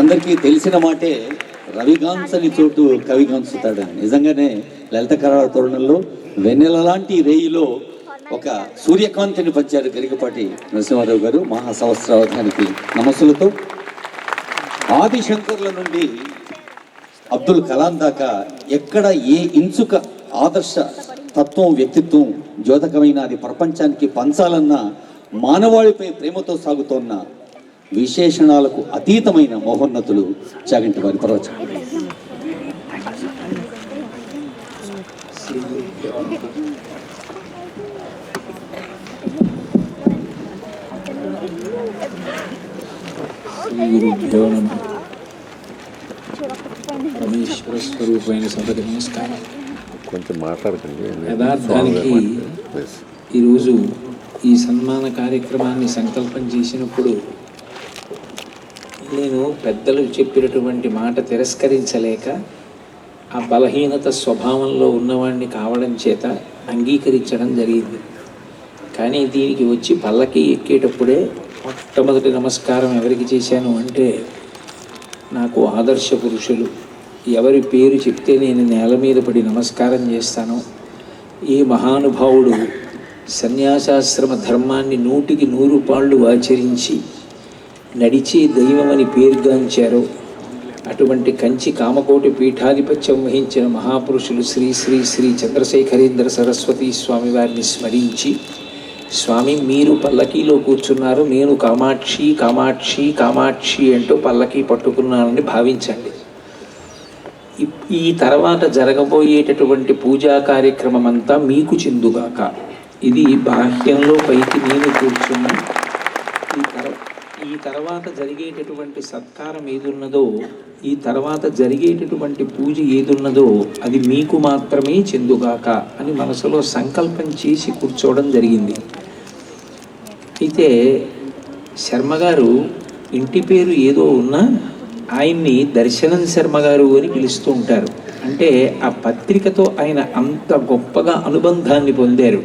మనందరికీ తెలిసిన మాటే రవిగాంసని చోటు కవిగాంచుతాడని. నిజంగానే లలిత కళా తోరణంలో వెన్నెల లాంటి రేయిలో ఒక సూర్యకాంతిని పంచారు గరికపాటి నరసింహారావు గారు. మహాసహస్రావధానికి నమస్సులతో ఆదిశంకర్ల నుండి అబ్దుల్ కలాం దాకా ఎక్కడ ఏ ఇంచుక ఆదర్శ తత్వం వ్యక్తిత్వం ద్యోతకమైన అది ప్రపంచానికి పంచాలన్న మానవాళిపై ప్రేమతో సాగుతోన్న విశేషణాలకు అతీతమైన మహోన్నతులు చాగంటి వారి ప్రవచనం. పరమేశ్వర స్వరూపమైన సభకి నమస్కారం. కొంచెం మాట్లాడకండి. యథార్థానికి ఈరోజు ఈ సన్మాన కార్యక్రమాన్ని సంకల్పం చేసినప్పుడు నేను పెద్దలు చెప్పినటువంటి మాట తిరస్కరించలేక ఆ బలహీనత స్వభావంలో ఉన్నవాడిని కావడం చేత అంగీకరించడం జరిగింది. కానీ దీనికి వచ్చి పల్లకి ఎక్కేటప్పుడే మొట్టమొదటి నమస్కారం ఎవరికి చేశాను అంటే, నాకు ఆదర్శ పురుషులు ఎవరి పేరు చెప్తే నేను నేల మీద పడి నమస్కారం చేస్తానో, ఏ మహానుభావుడు సన్యాసాశ్రమ ధర్మాన్ని 100కి 100 పాళ్ళు ఆచరించి నడిచే దైవమని పేరుగాంచారో అటువంటి కంచి కామకోటి పీఠాధిపత్యం వహించిన మహాపురుషులు శ్రీ శ్రీ శ్రీ చంద్రశేఖరేంద్ర సరస్వతి స్వామి వారిని స్మరించి, స్వామి మీరు పల్లకీలో కూర్చున్నారు, నేను కామాక్షి కామాక్షి కామాక్షి అంటూ పల్లకీ పట్టుకున్నానని భావించండి. ఈ తర్వాత జరగబోయేటటువంటి పూజా కార్యక్రమం అంతా మీకు చెందుగాక. ఇది బాహ్యంలో పైకి నేను కూర్చున్న ఈ తర్వాత జరిగేటటువంటి సత్కారం ఏదున్నదో, ఈ తర్వాత జరిగేటటువంటి పూజ ఏదున్నదో అది మీకు మాత్రమే చెందుగాక అని మనసులో సంకల్పం చేసి కూర్చోవడం జరిగింది. అయితే శర్మగారు ఇంటి పేరు ఏదో ఉన్నా ఆయన్ని దర్శనం శర్మగారు అని పిలుస్తూ ఉంటారు. అంటే ఆ పత్రికతో ఆయన అంత గొప్పగా అనుబంధాన్ని పొందారు.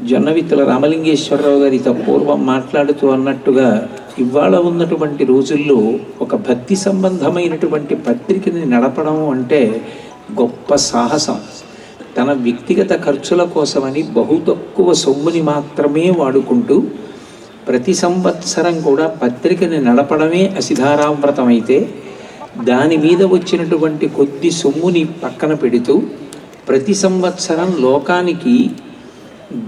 జొన్నవిత్తుల రామలింగేశ్వరరావు గారి పూర్వం మాట్లాడుతూ అన్నట్టుగా, ఇవాళ ఉన్నటువంటి రోజుల్లో ఒక భక్తి సంబంధమైనటువంటి పత్రికని నడపడం అంటే గొప్ప సాహసం. తన వ్యక్తిగత ఖర్చుల కోసమని బహు తక్కువ సొమ్ముని మాత్రమే వాడుకుంటూ ప్రతి సంవత్సరం కూడా పత్రికని నడపడమే అసిధారావ్రతమైతే, దాని మీద వచ్చినటువంటి కొద్ది సొమ్ముని పక్కన పెడుతూ ప్రతి సంవత్సరం లోకానికి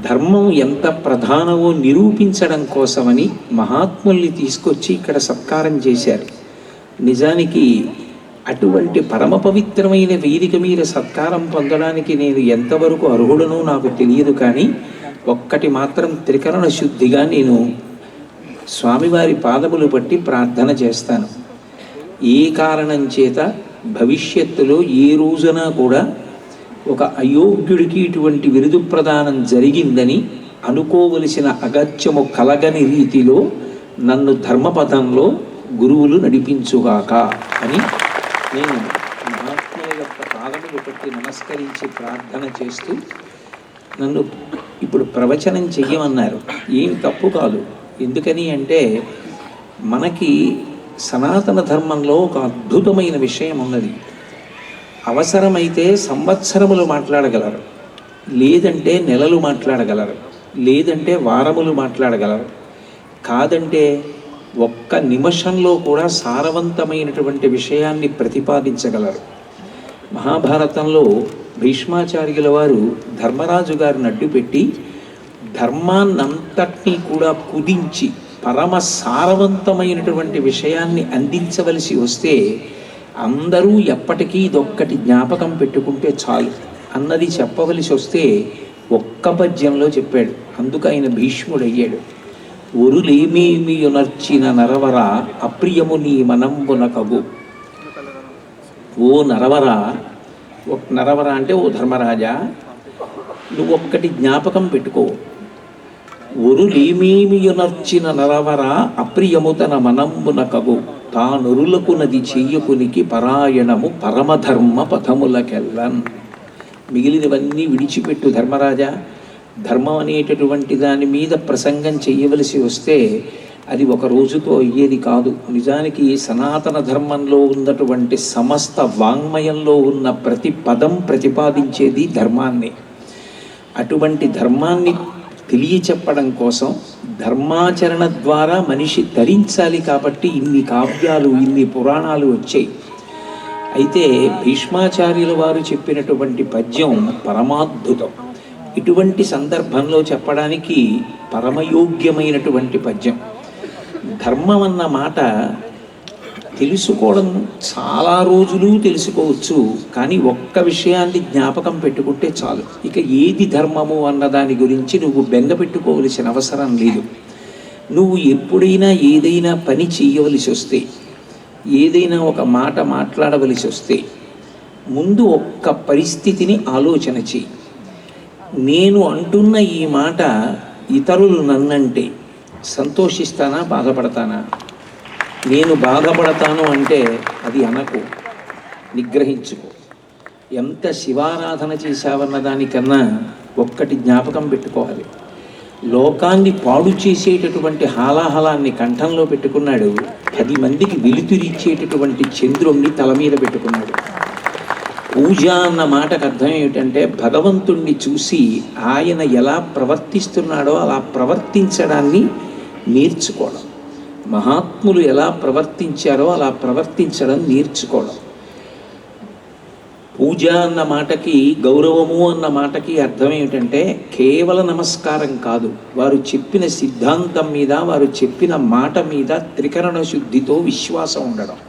ధర్మం ఎంత ప్రధానమో నిరూపించడం కోసమని మహాత్ముల్ని తీసుకొచ్చి ఇక్కడ సత్కారం చేశారు. నిజానికి అటువంటి పరమ పవిత్రమైన వేదిక మీద సత్కారం పొందడానికి నేను ఎంతవరకు అర్హుడనో నాకు తెలియదు. కానీ ఒక్కటి మాత్రం త్రికరణ శుద్ధిగా నేను స్వామివారి పాదములు పట్టి ప్రార్థన చేస్తాను. ఏ కారణం చేత భవిష్యత్తులో ఏ రోజున కూడా ఒక అయోగ్యుడికి ఇటువంటి విరుదు ప్రదానం జరిగిందని అనుకోవలసిన అగత్యము కలగని రీతిలో నన్ను ధర్మపథంలో గురువులు నడిపించుగాక అని నేను మహాత్ముల యొక్క పాదములు పట్టి నమస్కరించి ప్రార్థన చేస్తూ, నన్ను ఇప్పుడు ప్రవచనం చెయ్యమన్నారు. ఏం తప్పు కాదు. ఎందుకని అంటే, మనకి సనాతన ధర్మంలో ఒక అద్భుతమైన విషయం ఉన్నది. అవసరమైతే సంవత్సరములు మాట్లాడగలరు, లేదంటే నెలలు మాట్లాడగలరు, లేదంటే వారములు మాట్లాడగలరు. కాదంటే ఒక్క నిమిషంలో కూడా సారవంతమైనటువంటి విషయాన్ని ప్రతిపాదించగలరు. మహాభారతంలో భీష్మాచార్యుల వారు ధర్మరాజు గారిని అడ్డుపెట్టి ధర్మాన్నంతటినీ కూడా కుదించి పరమ సారవంతమైనటువంటి విషయాన్ని అందించవలసి వస్తే, అందరూ ఎప్పటికీ ఇదొక్కటి జ్ఞాపకం పెట్టుకుంటే చాలు అన్నది చెప్పవలసి వస్తే ఒక్క పద్యంలో చెప్పాడు. అందుకు ఆయన భీష్ముడయ్యాడు. ఒరులేమేమియునర్చిన నరవర అప్రియము నీ మనంబునకగు. ఓ నరవర, నరవర అంటే ఓ ధర్మరాజా, నువ్వు ఒక్కటి జ్ఞాపకం పెట్టుకో. ఒరులేమేమియునర్చిన నరవర అప్రియము తన మనంబునకగు. తానురులకు నది చెయ్యకునికి పరాయణము పరమధర్మ పథములకెల్లన్. మిగిలినవన్నీ విడిచిపెట్టు ధర్మరాజా, ధర్మం అనేటటువంటి దాని మీద ప్రసంగం చేయవలసి వస్తే అది ఒక రోజుతో అయ్యేది కాదు. నిజానికి సనాతన ధర్మంలో ఉన్నటువంటి సమస్త వాంగ్మయంలో ఉన్న ప్రతి పదం ప్రతిపాదించేది ధర్మాన్ని. అటువంటి ధర్మాన్ని తెలియచెప్పడం కోసం ధర్మాచరణ ద్వారా మనిషి తరించాలి కాబట్టి ఇన్ని కావ్యాలు, ఇన్ని పురాణాలు వచ్చాయి. అయితే భీష్మాచార్యుల వారు చెప్పినటువంటి పద్యం పరమాద్భుతం. ఇటువంటి సందర్భంలో చెప్పడానికి పరమయోగ్యమైనటువంటి పద్యం. ధర్మం అన్న మాట తెలుసుకోవడం చాలా రోజులు తెలుసుకోవచ్చు, కానీ ఒక్క విషయాన్ని జ్ఞాపకం పెట్టుకుంటే చాలు. ఇక ఏది ధర్మము అన్న దాని గురించి నువ్వు బెంగ పెట్టుకోవలసిన అవసరం లేదు. నువ్వు ఎప్పుడైనా ఏదైనా పని చేయవలసి వస్తే, ఏదైనా ఒక మాట మాట్లాడవలసి వస్తే ముందు ఒక్క పరిస్థితిని ఆలోచన చెయ్యి. నేను అంటున్న ఈ మాట ఇతరులు నన్నంటే సంతోషిస్తానా, బాధపడతానా? నేను బాధపడతాను అంటే అది అనకు, నిగ్రహించుకో. ఎంత శివారాధన చేశావన్న దానికన్నా ఒక్కటి జ్ఞాపకం పెట్టుకోవాలి. లోకాన్ని పాడు చేసేటటువంటి హాలాహలాన్ని కంఠంలో పెట్టుకున్నాడు, 10 మందికి వెలుతురిచ్చేటటువంటి చంద్రుణ్ణి తల మీద పెట్టుకున్నాడు. పూజ అన్న మాటకు అర్థం ఏమిటంటే భగవంతుణ్ణి చూసి ఆయన ఎలా ప్రవర్తిస్తున్నాడో అలా ప్రవర్తించడాన్ని నేర్చుకోవడం. మహాత్ములు ఎలా ప్రవర్తించారో అలా ప్రవర్తించడం నేర్చుకోవడం. పూజ అన్న మాటకి, గౌరవము అన్న మాటకి అర్థం ఏమిటంటే కేవల నమస్కారం కాదు, వారు చెప్పిన సిద్ధాంతం మీద, వారు చెప్పిన మాట మీద త్రికరణ శుద్ధితో విశ్వాసం ఉండడం.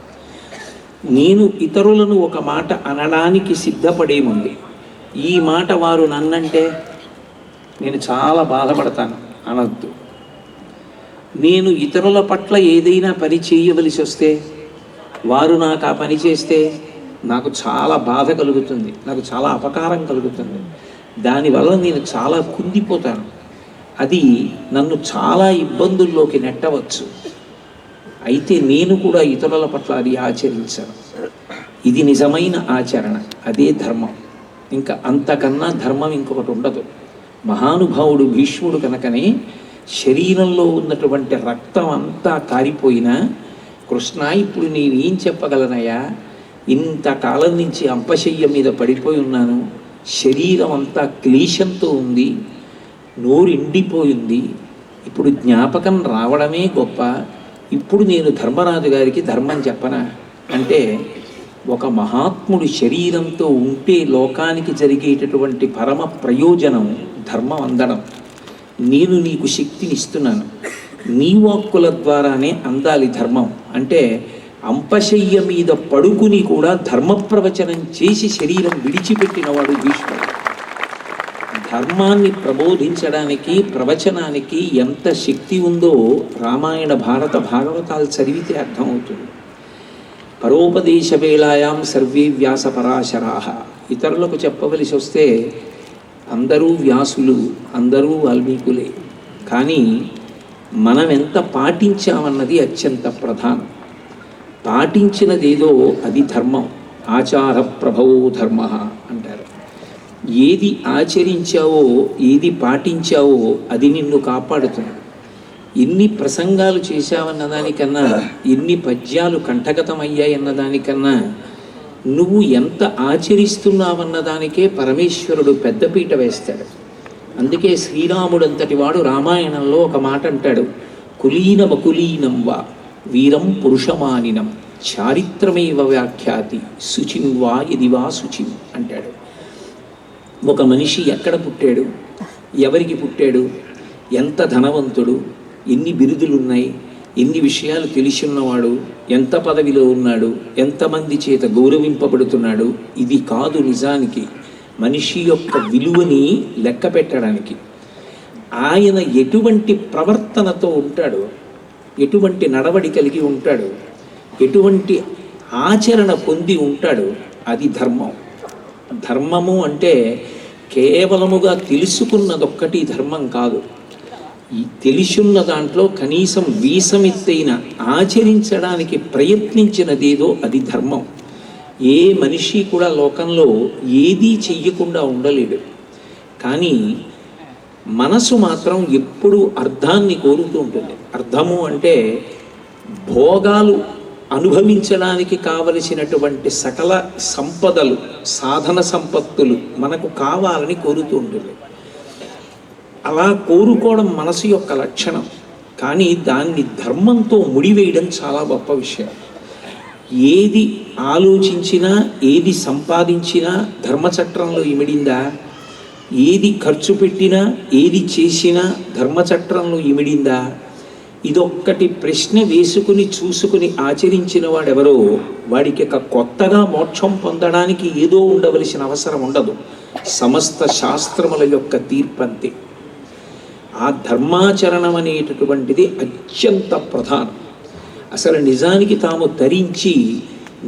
నేను ఇతరులను ఒక మాట అనడానికి సిద్ధపడే ముందు ఈ మాట వారు నన్నంటే నేను చాలా బాధపడతాను అనద్దు. నేను ఇతరుల పట్ల ఏదైనా పని చేయవలసి వస్తే, వారు నాకు ఆ పని చేస్తే నాకు చాలా బాధ కలుగుతుంది, నాకు చాలా అపకారం కలుగుతుంది. దానివల్ల నేను చాలా కుంగిపోతాను. అది నన్ను చాలా ఇబ్బందుల్లోకి నెట్టవచ్చు. అయితే నేను కూడా ఇతరుల పట్ల అది ఆచరించాను. ఇది నిజమైన ఆచరణ, అదే ధర్మం. ఇంకా అంతకన్నా ధర్మం ఇంకొకటి ఉండదు. మహానుభావుడు భీష్ముడు కనుకనే శరీరంలో ఉన్నటువంటి రక్తం అంతా కారిపోయినా, కృష్ణ ఇప్పుడు నేనేం చెప్పగలనయ్యా, ఇంతకాలం నుంచి అంపశయ్య మీద పడిపోయి ఉన్నాను, శరీరం అంతా క్లేశంతో ఉంది, నోరు ఎండిపోయింది, ఇప్పుడు జ్ఞాపకం రావడమే గొప్ప, ఇప్పుడు నేను ధర్మరాజు గారికి ధర్మం చెప్పనా అంటే, ఒక మహాత్ముడి శరీరంతో ఉంటే లోకానికి జరిగేటటువంటి పరమ ప్రయోజనం ధర్మం అందడం. నేను నీకు శక్తిని ఇస్తున్నాను, నీ వాక్కుల ద్వారానే అందాలి ధర్మం అంటే, అంపశయ్య మీద పడుకుని కూడా ధర్మ ప్రవచనం చేసి శరీరం విడిచిపెట్టినవాడు భీష్ముడు. ధర్మాన్ని ప్రబోధించడానికి, ప్రవచనానికి ఎంత శక్తి ఉందో రామాయణ, భారత, భాగవతాలు చదివితే అర్థమవుతుంది. పరోపదేశ వేళాయాం సర్వే వ్యాస పరాశరాహ. ఇతరులకు చెప్పవలసి వస్తే అందరూ వ్యాసులు, అందరూ వాల్మీకులే. కానీ మనం ఎంత పాటించామన్నది అత్యంత ప్రధానం. పాటించినదేదో అది ధర్మం. ఆచార ప్రభవో ధర్మ అంటారు. ఏది ఆచరించావో, ఏది పాటించావో అది నిన్ను కాపాడుతుంది. ఎన్ని ప్రసంగాలు చేశావన్న దానికన్నా, ఎన్ని పద్యాలు కంఠగతమయ్యాయన్న దానికన్నా, నువ్వు ఎంత ఆచరిస్తున్నావన్న దానికే పరమేశ్వరుడు పెద్దపీట వేస్తాడు. అందుకే శ్రీరాముడంతటి వాడు రామాయణంలో ఒక మాట అంటాడు, కులీనమకులీనం వా వీరం పురుషమానినం చారిత్రమేవ వ్యాఖ్యాతి శుచిం వా ఇది వా శుచిం అంటాడు. ఒక మనిషి ఎక్కడ పుట్టాడు, ఎవరికి పుట్టాడు, ఎంత ధనవంతుడు, ఎన్ని బిరుదులున్నాయి, ఎన్ని విషయాలు తెలిసి ఉన్నవాడు, ఎంత పదవిలో ఉన్నాడు, ఎంతమంది చేత గౌరవింపబడుతున్నాడు, ఇది కాదు నిజానికి మనిషి యొక్క విలువని లెక్క పెట్టడానికి. ఆయన ఎటువంటి ప్రవర్తనతో ఉంటాడు, ఎటువంటి నడవడి కలిగి ఉంటాడు, ఎటువంటి ఆచరణ పొంది ఉంటాడు, అది ధర్మం. ధర్మము అంటే కేవలముగా తెలుసుకున్నదొక్కటి ధర్మం కాదు. ఈ తెలుసున్న దాంట్లో కనీసం వీసమెత్తైన ఆచరించడానికి ప్రయత్నించినదేదో అది ధర్మం. ఏ మనిషి కూడా లోకంలో ఏదీ చెయ్యకుండా ఉండలేడు. కానీ మనసు మాత్రం ఎప్పుడూ అర్థాన్ని కోరుతూ ఉంటుంది. అర్థము అంటే భోగాలు అనుభవించడానికి కావలసినటువంటి సకల సంపదలు, సాధన సంపత్తులు మనకు కావాలని కోరుతూ ఉంటుంది. అలా కోరుకోవడం మనసు యొక్క లక్షణం. కానీ దాన్ని ధర్మంతో ముడివేయడం చాలా గొప్ప విషయం. ఏది ఆలోచించినా, ఏది సంపాదించినా ధర్మచట్రంలో ఇమిడిందా? ఏది ఖర్చు పెట్టినా, ఏది చేసినా ధర్మచట్రంలో ఇమిడిందా? ఇదొక్కటి ప్రశ్న వేసుకుని చూసుకుని ఆచరించిన వాడెవరో వాడికి కొత్తగా మోక్షం పొందడానికి ఏదో ఉండవలసిన అవసరం ఉండదు. సమస్త శాస్త్రముల యొక్క తీర్పంతే. ఆ ధర్మాచరణం అనేటటువంటిది అత్యంత ప్రధానం. అసలు నిజానికి తాము ధరించి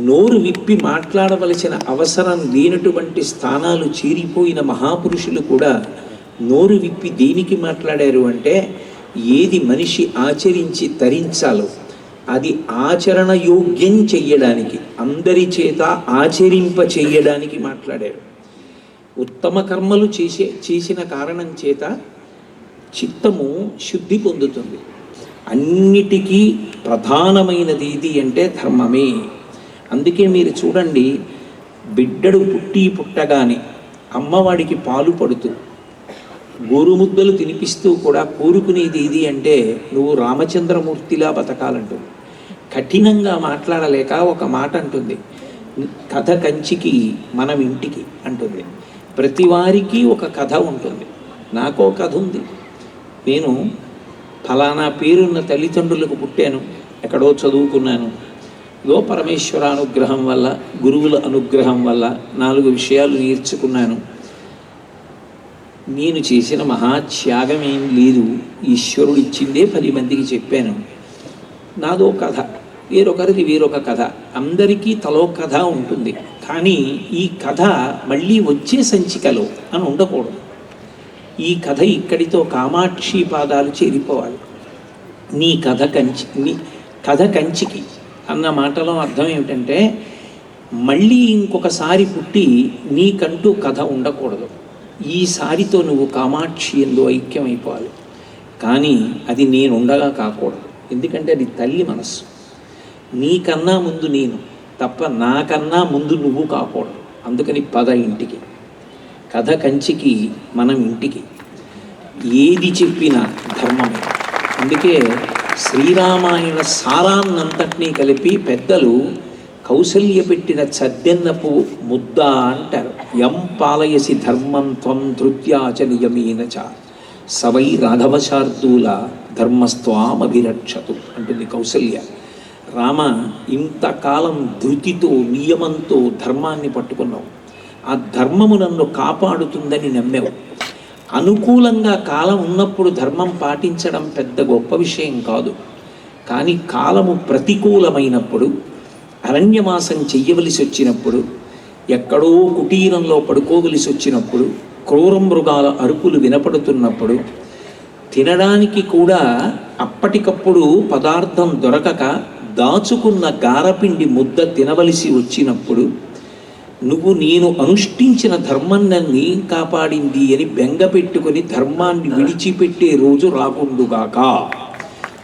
నోరు విప్పి మాట్లాడవలసిన అవసరం లేనటువంటి స్థానాలు చేరిపోయిన మహాపురుషులు కూడా నోరు విప్పి దేనికి మాట్లాడారు అంటే, ఏది మనిషి ఆచరించి తరించాలో అది ఆచరణ యోగ్యం చెయ్యడానికి, అందరి చేత ఆచరింప చెయ్యడానికి మాట్లాడారు. ఉత్తమ కర్మలు చేసిన కారణం చేత చిత్తము శుద్ధి పొందుతుంది. అన్నిటికీ ప్రధానమైనది ఇది అంటే ధర్మమే. అందుకే మీరు చూడండి, బిడ్డడు పుట్టగానే అమ్మవాడికి పాలు పడుతూ గోరుముద్దలు తినిపిస్తూ కూడా కోరుకునేది ఇది అంటే, నువ్వు రామచంద్రమూర్తిలా బతకాలంటుంది. కఠినంగా మాట్లాడలేక ఒక మాట అంటుంది, కథ కంచికి మనం ఇంటికి అంటుంది. ప్రతి వారికి ఒక కథ ఉంటుంది. నాకో కథ ఉంది. నేను ఫలానా పేరున్న తల్లిదండ్రులకు పుట్టాను, ఎక్కడో చదువుకున్నాను, ఏదో పరమేశ్వర అనుగ్రహం వల్ల, గురువుల అనుగ్రహం వల్ల 4 విషయాలు నేర్చుకున్నాను. నేను చేసిన మహాత్యాగం ఏం లేదు, ఈశ్వరుడు ఇచ్చిందే 10 మందికి చెప్పాను. నాదో కథ, వేరొకరిది వేరొక కథ, అందరికీ తలో కథ ఉంటుంది. కానీ ఈ కథ మళ్ళీ వచ్చే సంచికలో అని ఉండకూడదు. ఈ కథ ఇక్కడితో కామాక్షి పాదాలు చేరిపోవాలి. నీ కథ కంచికి అన్న మాటలో అర్థం ఏమిటంటే, మళ్ళీ ఇంకొకసారి పుట్టి నీకంటూ కథ ఉండకూడదు. ఈసారితో నువ్వు కామాక్షి ఎందు ఐక్యమైపోవాలి. కానీ అది నేనుండగా కాకూడదు. ఎందుకంటే అది తల్లి మనస్సు. నీకన్నా ముందు నేను తప్ప నాకన్నా ముందు నువ్వు కాకూడదు. అందుకని పద ఇంటికి, కథ కంచికి మనం ఇంటికి. ఏది చెప్పినా ధర్మమే. అందుకే శ్రీరామాయణ సారాన్నంతటినీ కలిపి పెద్దలు కౌసల్య పెట్టిన చద్దెన్నపు ముద్ద అంటారు. యం పాలయసి ధర్మం త్వం ధృత్యాచ నియమేన చ సవై రాఘవశార్దూల ధర్మస్త్వామభిరక్షతు అంటుంది కౌసల్య. రామ, ఇంతకాలం ధృతితో నియమంతో ధర్మాన్ని పట్టుకున్నావు. ఆ ధర్మము నన్ను కాపాడుతుందని నమ్మావు. అనుకూలంగా కాలం ఉన్నప్పుడు ధర్మం పాటించడం పెద్ద గొప్ప విషయం కాదు. కానీ కాలము ప్రతికూలమైనప్పుడు, అరణ్యవాసం చెయ్యవలసి వచ్చినప్పుడు, ఎక్కడో కుటీరంలో పడుకోవలసి వచ్చినప్పుడు, క్రూర మృగాల అరుపులు వినపడుతున్నప్పుడు, తినడానికి కూడా అప్పటికప్పుడు పదార్థం దొరకక దాచుకున్న గారపిండి ముద్ద తినవలసి వచ్చినప్పుడు, నువ్వు నేను అనుష్ఠించిన ధర్మం నన్ను కాపాడింది అని బెంగ పెట్టుకుని ధర్మాన్ని విడిచిపెట్టే రోజు రాకుండుగాక.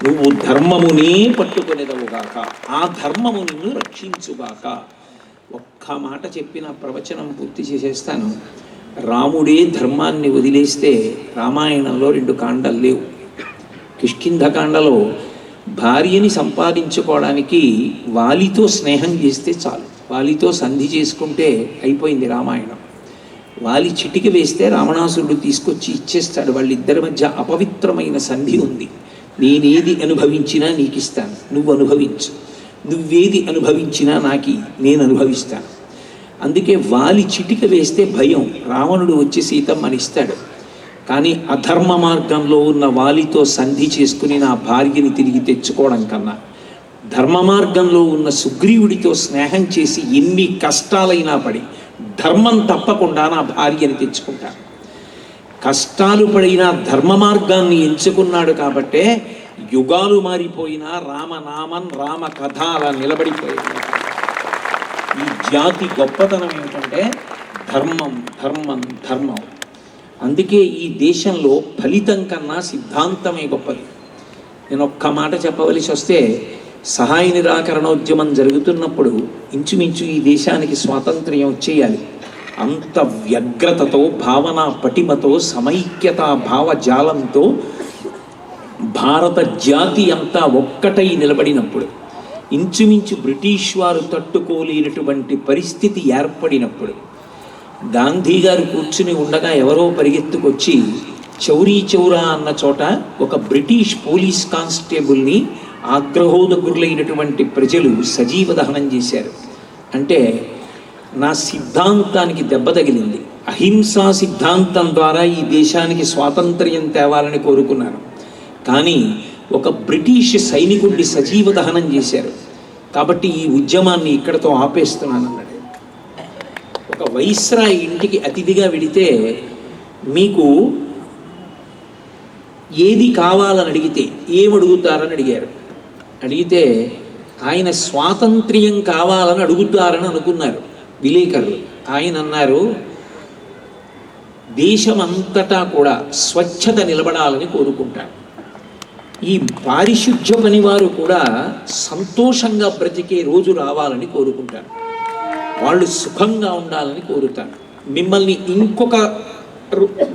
నువ్వు ధర్మమునే పట్టుకునేదవుగాక, ఆ ధర్మము నిన్ను రక్షించుగాక. ఒక్క మాట చెప్పిన ప్రవచనం పూర్తి చేసేస్తాను. రాముడే ధర్మాన్ని వదిలేస్తే రామాయణంలో 2 కాండలు లేవు. కిష్కింధకాండలో భార్యని సంపాదించుకోవడానికి వాలితో స్నేహం చేస్తే చాలు, వాలితో సంధి చేసుకుంటే అయిపోయింది రామాయణం. వాలి చిటికి వేస్తే రావణాసురుడు తీసుకొచ్చి ఇచ్చేస్తాడు. వాళ్ళిద్దరి మధ్య అపవిత్రమైన సంధి ఉంది. నేనేది అనుభవించినా నీకు ఇస్తాను, నువ్వు అనుభవించు. నువ్వేది అనుభవించినా నేను అనుభవిస్తాను. అందుకే వాలి చిటిక వేస్తే భయం, రావణుడు వచ్చి సీతమ్మని ఇస్తాడు. కానీ అధర్మ మార్గంలో ఉన్న వాలితో సంధి చేసుకుని నా భార్యని తిరిగి తెచ్చుకోవడం కన్నా, ధర్మ మార్గంలో ఉన్న సుగ్రీవుడితో స్నేహం చేసి ఎన్ని కష్టాలైనా పడి ధర్మం తప్పకుండా నా భార్యని తెచ్చుకుంటాను. కష్టాలు పడినా ధర్మ మార్గాన్ని ఎంచుకున్నాడు కాబట్టే యుగాలు మారిపోయినా రామనామం రామ కథ అలా నిలబడిపోయింది. ఈ జాతి గొప్పతనం ఏమిటంటే ధర్మం ధర్మం ధర్మం. అందుకే ఈ దేశంలో ఫలితం కన్నా సిద్ధాంతమే గొప్పది. నేను ఒక్క మాట చెప్పవలసి వస్తే, సహాయ నిరాకరణోద్యమం జరుగుతున్నప్పుడు ఇంచుమించు ఈ దేశానికి స్వాతంత్ర్యం వచ్చేయాలి. అంత వ్యగ్రతతో, భావన పటిమతో, సమైక్యతా భావజాలంతో భారత జాతి అంతా ఒక్కటై నిలబడినప్పుడు, ఇంచుమించు బ్రిటిష్ వారు తట్టుకోలేనటువంటి పరిస్థితి ఏర్పడినప్పుడు, గాంధీ గారు కూర్చుని ఉండగా ఎవరో పరిగెత్తుకొచ్చి చౌరీ చౌరా అన్న చోట ఒక బ్రిటిష్ పోలీస్ కానిస్టేబుల్ని ఆగ్రహోదగురులైనటువంటి ప్రజలు సజీవ దహనం చేశారు. అంటే నా సిద్ధాంతానికి దెబ్బ తగిలింది. అహింసా సిద్ధాంతం ద్వారా ఈ దేశానికి స్వాతంత్ర్యం తేవాలని కోరుకున్నాను, కానీ ఒక బ్రిటిష్ సైనికుడిని సజీవ దహనం చేశారు. కాబట్టి ఈ ఉద్యమాన్ని ఇక్కడతో ఆపేస్తున్నాను అన్నాడు. ఒక వైస్రాయ్ ఇంటికి అతిథిగా వెడితే మీకు ఏది కావాలని అడిగితే ఏమడుగుతారని అడిగారు. అడిగితే ఆయన స్వాతంత్ర్యం కావాలని అడుగుతారని అనుకున్నారు విలేకరులు. ఆయన అన్నారు, దేశమంతటా కూడా స్వచ్ఛత నిలబడాలని కోరుకుంటారు. ఈ పారిశుధ్య పని వారు కూడా సంతోషంగా బ్రతికే రోజు రావాలని కోరుకుంటారు. వాళ్ళు సుఖంగా ఉండాలని కోరుతారు. మిమ్మల్ని ఇంకొక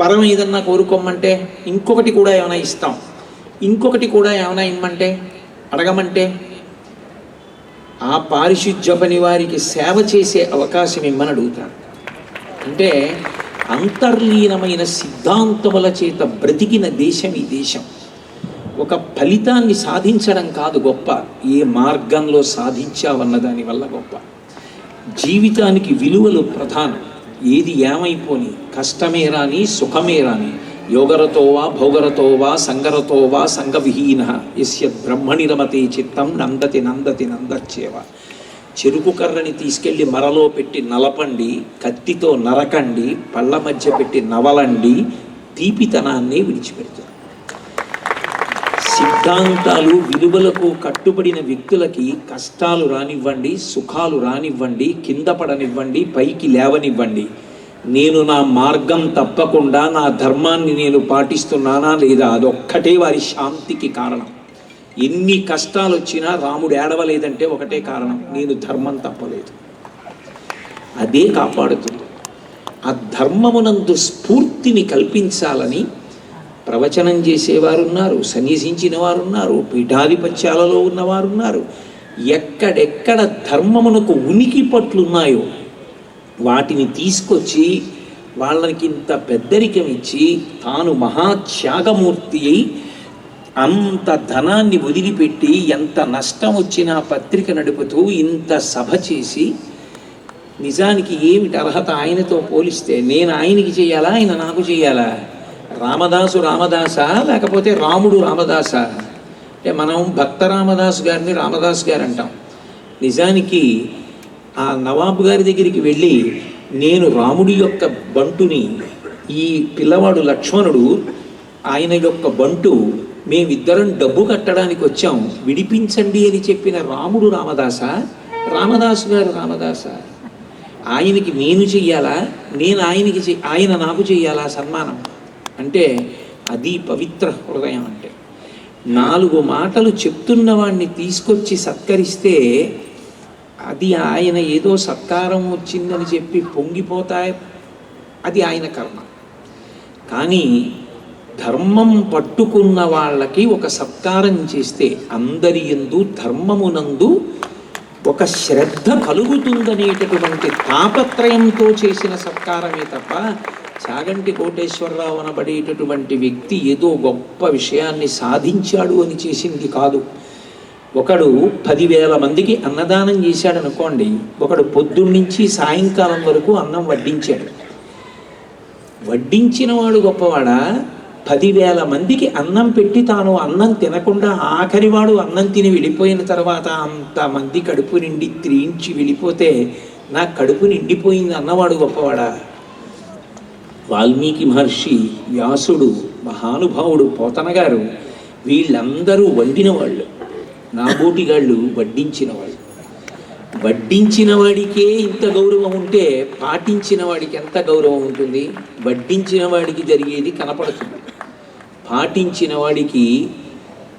వరం ఏదన్నా కోరుకోమంటే ఇంకొకటి కూడా ఏమైనా ఇస్తాం, ఇంకొకటి కూడా ఏమైనా ఇమ్మంటే, అడగమంటే ఆ పారిశుధ్య పని వారికి సేవ చేసే అవకాశం ఇమ్మని అడుగుతారు. అంటే అంతర్లీనమైన సిద్ధాంతముల చేత బ్రతికిన దేశం ఈ దేశం. ఒక ఫలితాన్ని సాధించడం కాదు గొప్ప, ఏ మార్గంలో సాధించావన్న దాని వల్ల గొప్ప. జీవితానికి విలువలు ప్రధానం. ఏది ఏమైపోని, కష్టమే రాని సుఖమే రాని, యోగరతో వా భోగరతో వా సంగరతో వా సంగవిహీన యస్య బ్రహ్మణి రమతే చిత్తం నందతి నందతి నందచ్చేవ. చెరుకు కర్రని తీసుకెళ్ళి మరలో పెట్టి నలపండి, కత్తితో నరకండి, పళ్ళ మధ్య పెట్టి నవలండి, తీపితనాన్ని విడిచిపెడతారు. సిద్ధాంతాలు విలువలకు కట్టుబడిన వ్యక్తులకి కష్టాలు రానివ్వండి, సుఖాలు రానివ్వండి, కింద పడనివ్వండి, పైకి లేవనివ్వండి, నేను నా మార్గం తప్పకుండా నా ధర్మాన్ని నేను పాటిస్తున్నానా లేదా, అదొక్కటే వారి శాంతికి కారణం. ఎన్ని కష్టాలు వచ్చినా రాముడు ఏడవలేదంటే ఒకటే కారణం, నేను ధర్మం తప్పలేదు. అదే కాపాడుతుంది. ఆ ధర్మమునందు స్ఫూర్తిని కల్పించాలని ప్రవచనం చేసేవారు ఉన్నారు, సన్యసించిన వారు ఉన్నారు, పీఠాధిపత్యాలలో ఉన్నవారు ఉన్నారు. ఎక్కడెక్కడ ధర్మమునకు ఉనికి పట్లున్నాయో వాటిని తీసుకొచ్చి వాళ్ళకి ఇంత పెద్దరికం ఇచ్చి, తాను మహాత్యాగమూర్తి అయి అంత ధనాన్ని వదిలిపెట్టి ఎంత నష్టం వచ్చినా పత్రిక నడుపుతూ ఇంత సభ చేసి, నిజానికి ఏమిటి అర్హత ఆయనతో పోలిస్తే? నేను ఆయనకి చేయాలా, ఆయన నాకు చేయాలా? రామదాసు రామదాసా లేకపోతే రాముడు రామదాసా? అంటే మనం భక్త రామదాసు గారిని రామదాసు గారు అంటాం. నిజానికి ఆ నవాబు గారి దగ్గరికి వెళ్ళి, నేను రాముడి యొక్క బంటుని, ఈ పిల్లవాడు లక్ష్మణుడు ఆయన యొక్క బంటు, మేమిద్దరం డబ్బు కట్టడానికి వచ్చాం, విడిపించండి అని చెప్పిన రాముడు రామదాసా, రామదాసు గారు రామదాసా? ఆయనకి నేను చెయ్యాలా, నేను ఆయనకి ఆయన నాకు చెయ్యాలా సన్మానం? అంటే అది పవిత్ర హృదయం. అంటే 4 మాటలు చెప్తున్న వాడిని తీసుకొచ్చి సత్కరిస్తే అది ఆయన ఏదో సత్కారం వచ్చిందని చెప్పి పొంగిపోతాయి, అది ఆయన కర్మ. కానీ ధర్మం పట్టుకున్న వాళ్ళకి ఒక సత్కారం చేస్తే అందరి యందు ధర్మమునందు ఒక శ్రద్ధ కలుగుతుందనేటటువంటి తాపత్రయంతో చేసిన సత్కారమే తప్ప, చాగంటి కోటేశ్వరరావు అనబడేటటువంటి వ్యక్తి ఏదో గొప్ప విషయాన్ని సాధించాడు అని చేసింది కాదు. ఒకడు 10,000 మందికి అన్నదానం చేశాడు అనుకోండి, ఒకడు పొద్దున్నుంచి సాయంకాలం వరకు అన్నం వడ్డించాడు. వడ్డించిన వాడు గొప్పవాడా? 10,000 మందికి అన్నం పెట్టి తాను అన్నం తినకుండా ఆఖరివాడు అన్నం తిని వెళ్ళిపోయిన తర్వాత అంతమంది కడుపు నిండి త్రించి వెళ్ళిపోతే నా కడుపు నిండిపోయింది అన్నవాడు గొప్పవాడా? వాల్మీకి మహర్షి, వ్యాసుడు, మహానుభావుడు పోతన గారు, వీళ్ళందరూ వండిన వాళ్ళు, నాబోటిగాళ్ళు వడ్డించిన వాళ్ళు. వడ్డించిన వాడికే ఇంత గౌరవం ఉంటే పాటించిన వాడికి ఎంత గౌరవం ఉంటుంది? వడ్డించిన వాడికి జరిగేది కనపడుతుంది, పాటించిన వాడికి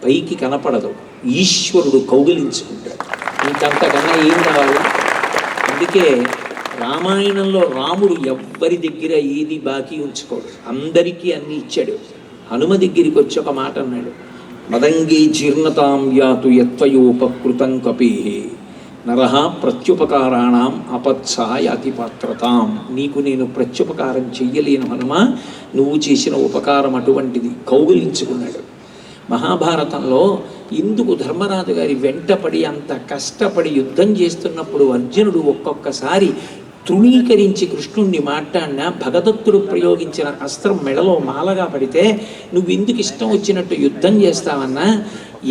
పైకి కనపడదు. ఈశ్వరుడు కౌగిలించుకుంటాడు. ఇంకంతకన్నా ఏం కావాలి? అందుకే రామాయణంలో రాముడు ఎవ్వరి దగ్గర ఏది బాకీ ఉంచుకోడు, అందరికీ అన్ని ఇచ్చాడు. హనుమ దగ్గరికి వచ్చి ఒక మాట అన్నాడు, మదంగే జీర్ణతాం యాతు యత్వయోపకృతం కపేహే నరహ ప్రత్యుపకారాణం అపత్సాయ అతిపాత్రతాం. నీకు నేను ప్రత్యుపకారం చెయ్యలేను హనుమ, నువ్వు చేసిన ఉపకారం అటువంటిది. కౌగిలించుకున్నాడు. మహాభారతంలో ఎందుకు ధర్మరాజు గారి వెంటపడి అంత కష్టపడి యుద్ధం చేస్తున్నప్పుడు అర్జునుడు ఒక్కొక్కసారి తృణీకరించి కృష్ణుణ్ణి మాట్లాడినా, భగదత్తుడు ప్రయోగించిన అస్త్రం మెడలో మాలగా పడితే నువ్వు ఎందుకు ఇష్టం వచ్చినట్టు యుద్ధం చేస్తావన్నా,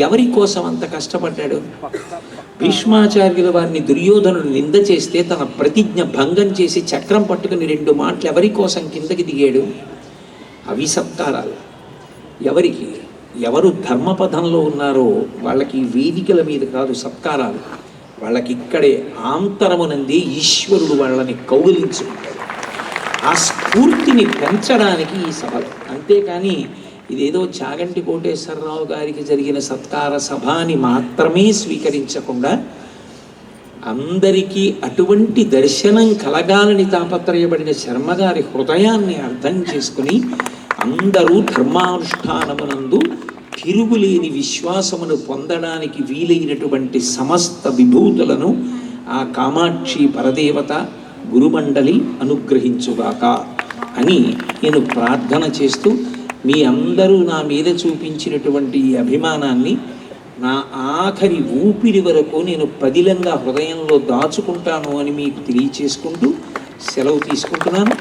ఎవరి కోసం అంత కష్టపడ్డాడు? భీష్మాచార్యుల వారిని దుర్యోధనుడు నింద చేస్తే తన ప్రతిజ్ఞ భంగం చేసి చక్రం పట్టుకుని 2 మాటలు ఎవరి కోసం కిందకి దిగాడు? అవి సత్కారాలు. ఎవరికి? ఎవరు ధర్మపథంలో ఉన్నారో వాళ్ళకి వేదికల మీద కాదు సత్కారాలు, వాళ్ళకి ఇక్కడే ఆంతరమునందే ఈశ్వరుడు వాళ్ళని కౌగిలించుకుంటాడు. ఆ స్ఫూర్తిని పెంచడానికి ఈ సభలు. అంతేకాని ఇదేదో చాగంటి కోటేశ్వరరావు గారికి జరిగిన సత్కార సభ అని మాత్రమే స్వీకరించకుండా, అందరికీ అటువంటి దర్శనం కలగాలని తాపత్రయపడిన శర్మగారి హృదయాన్ని అర్థం చేసుకుని అందరూ ధర్మానుష్ఠానమునందు తిరుగులేని విశ్వాసమును పొందడానికి వీలైనటువంటి సమస్త విభూతులను ఆ కామాక్షి పరదేవత గురుమండలి అనుగ్రహించుగాక అని నేను ప్రార్థన చేస్తూ, మీ అందరూ నా మీద చూపించినటువంటి ఈ అభిమానాన్ని నా ఆఖరి ఊపిరి వరకు నేను పదిలంగా హృదయంలో దాచుకుంటాను అని మీకు తెలియచేసుకుంటూ సెలవు తీసుకుంటున్నాను.